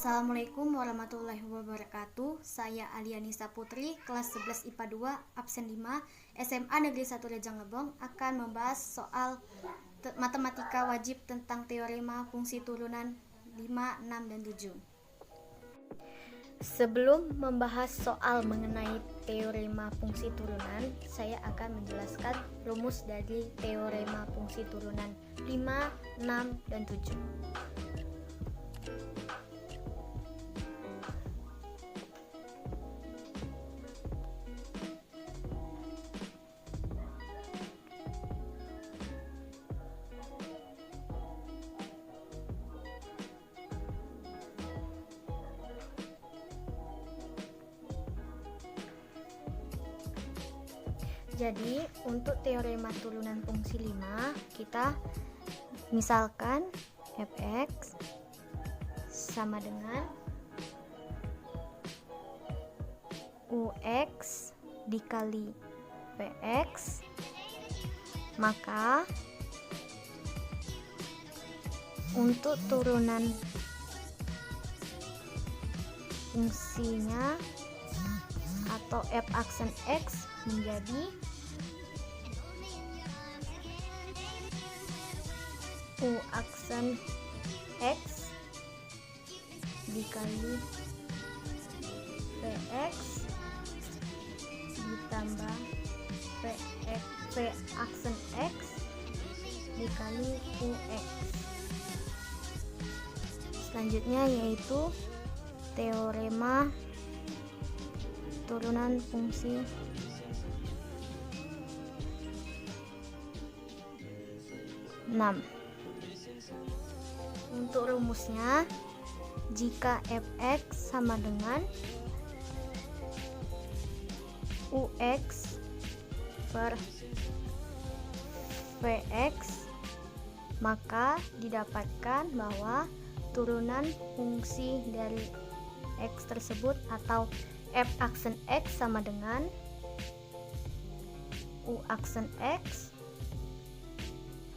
Assalamualaikum warahmatullahi wabarakatuh. Saya Alianisa Putri, kelas 11 IPA 2, absen 5, SMA Negeri 1 Rejang Lebong, akan membahas soal matematika wajib tentang teorema fungsi turunan 5, 6, dan 7. Sebelum membahas soal mengenai teorema fungsi turunan, saya akan menjelaskan rumus dari teorema fungsi turunan 5, 6, dan 7. Jadi untuk teorema turunan fungsi 5, kita misalkan fx sama dengan ux dikali vx, maka untuk turunan fungsinya atau f aksen x menjadi u aksen x dikali vx ditambah v aksen x dikali ux. Selanjutnya yaitu teorema turunan fungsi enam. Untuk rumusnya, jika fx sama dengan ux per vx, maka didapatkan bahwa turunan fungsi dari x tersebut atau f aksen x sama dengan u aksen x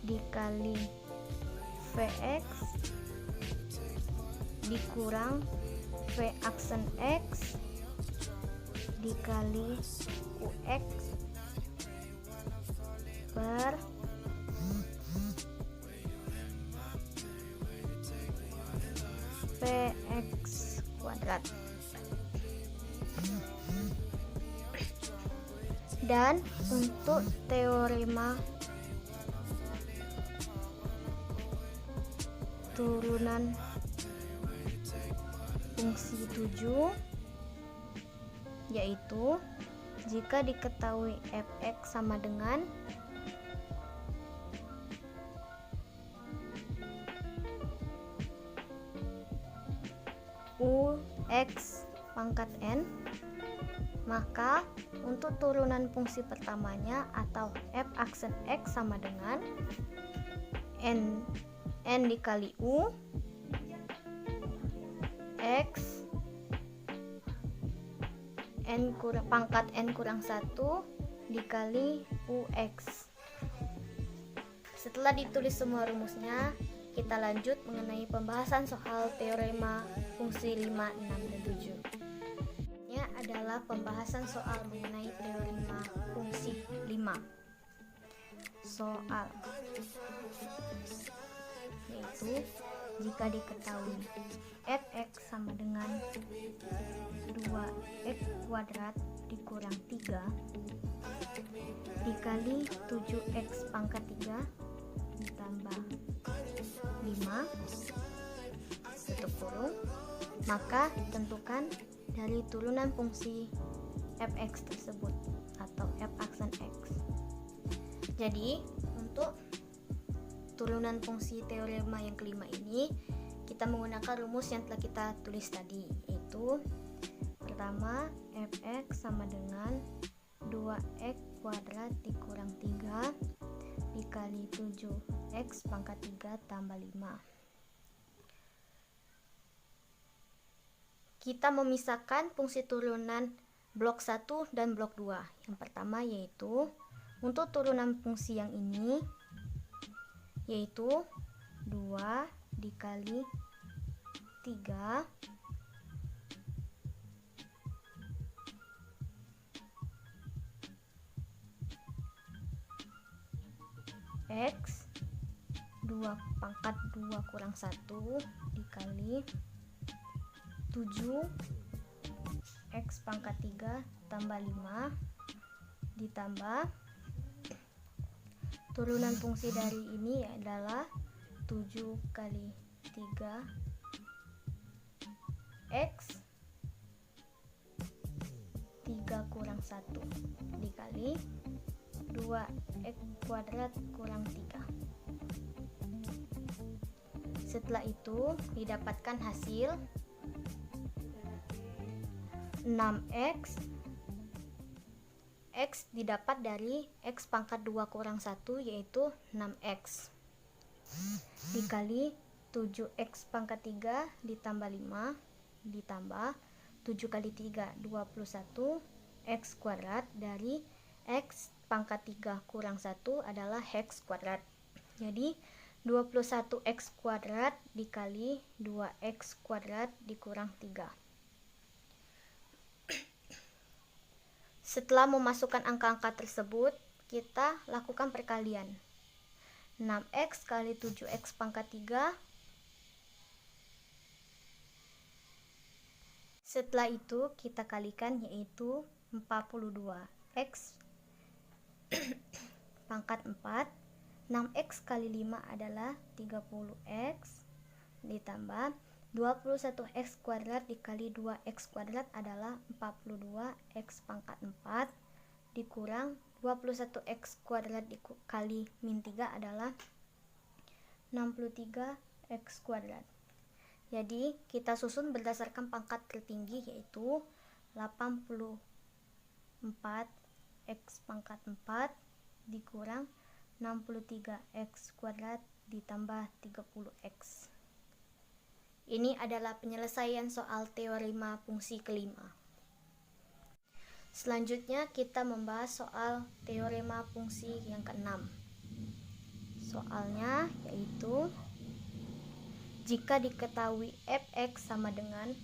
dikali vx dikurang v aksen x dikali ux per vx kuadrat. Dan untuk teorema turunan fungsi 7, yaitu jika diketahui fx sama dengan ux pangkat n, maka untuk turunan fungsi pertamanya atau f aksen x sama dengan n dikali u x pangkat n kurang 1 dikali ux. Setelah ditulis semua rumusnya, kita lanjut mengenai pembahasan soal teorema fungsi 5, 6, dan 7. Ini adalah pembahasan soal mengenai teorema fungsi 5. Soal yaitu jika diketahui fx sama dengan 2x kuadrat dikurang 3 dikali 7x pangkat 3 ditambah 5 tutup kurung, maka tentukan dari turunan fungsi fx tersebut atau f aksen x. Jadi untuk turunan fungsi teorema yang kelima ini, kita menggunakan rumus yang telah kita tulis tadi, yaitu pertama fx sama dengan 2x kuadrat dikurang 3 dikali 7x pangkat 3 tambah 5. Kita memisahkan fungsi turunan blok 1 dan blok 2. Yang pertama yaitu untuk turunan fungsi yang ini, yaitu 2 dikali 3 X 2 pangkat 2 kurang 1 dikali 7 X pangkat 3 tambah 5 ditambah turunan fungsi dari ini adalah 7 kali 3 X 3 kurang 1 dikali 2x kuadrat kurang 3. Setelah itu didapatkan hasil 6x. X didapat dari x pangkat 2 kurang 1 yaitu 6x dikali 7x pangkat 3 ditambah 5 ditambah 7 kali 3 21 x kuadrat dari x pangkat 3 kurang 1 adalah x kuadrat. Jadi 21x kuadrat dikali 2x kuadrat dikurang 3. Setelah memasukkan angka-angka tersebut, kita lakukan perkalian. 6x kali 7x pangkat 3. Setelah itu kita kalikan yaitu 42x pangkat 4. 6x kali 5 adalah 30x ditambah 21x kuadrat dikali 2x kuadrat adalah 42x pangkat 4 dikurang 21x kuadrat dikali min 3 adalah 63x kuadrat. Jadi kita susun berdasarkan pangkat tertinggi yaitu 84x pangkat 4 dikurang 63x kuadrat ditambah 30x. Ini adalah penyelesaian soal teorema fungsi kelima. Selanjutnya kita membahas soal teorema fungsi yang keenam. Soalnya yaitu jika diketahui fx sama dengan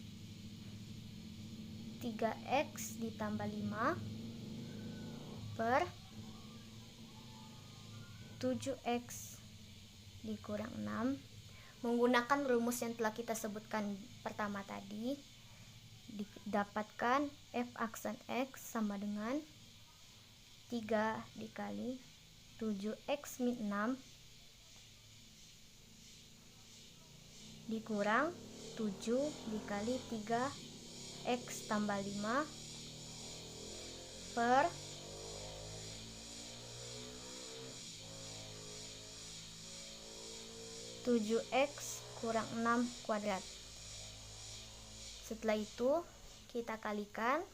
3x ditambah 5 per 7x dikurang 6 menggunakan rumus yang telah kita sebutkan pertama tadi, didapatkan f aksen x sama dengan 3 dikali 7x min 6 dikurang 7 dikali 3x tambah 5 per 7x kurang 6 kuadrat. Setelah itu kita kalikan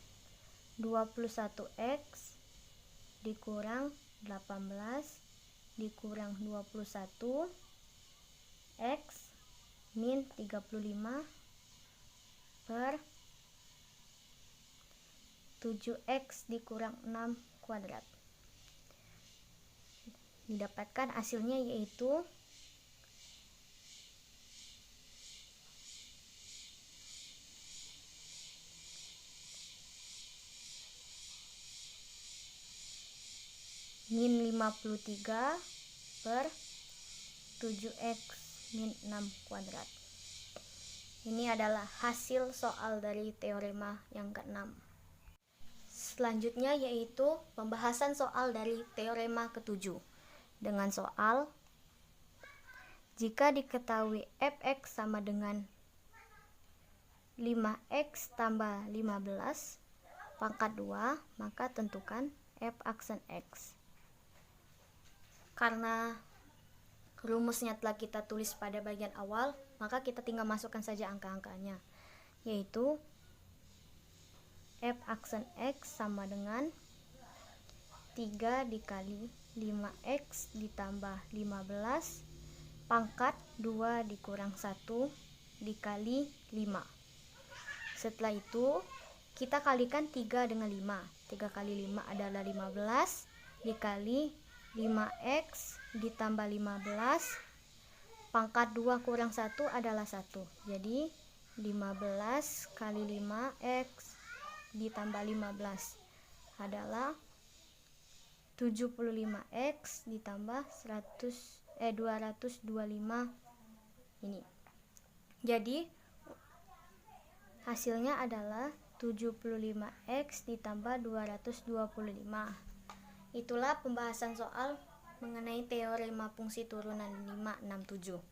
21x dikurang 18 dikurang 21 x min 35 per 7x dikurang 6 kuadrat. Didapatkan hasilnya yaitu min 53 per 7x min 6 kuadrat. Ini adalah hasil soal dari teorema yang keenam. Selanjutnya yaitu pembahasan soal dari teorema ketujuh dengan soal jika diketahui fx sama dengan 5x tambah 15 pangkat 2 maka tentukan f aksen x. Karena rumusnya telah kita tulis pada bagian awal, maka kita tinggal masukkan saja angka-angkanya, yaitu f aksen x sama dengan 3 dikali 5x ditambah 15 pangkat 2 dikurang 1 dikali 5. Setelah itu kita kalikan 3 dengan 5. 3 kali 5 adalah 15 dikali 5x ditambah 15 pangkat 2 kurang 1 adalah 1. Jadi 15 kali 5x ditambah 15 adalah 75x ditambah 225 ini. Jadi hasilnya adalah 75x ditambah 225. Itulah pembahasan soal mengenai teorema fungsi turunan 5, 6, 7.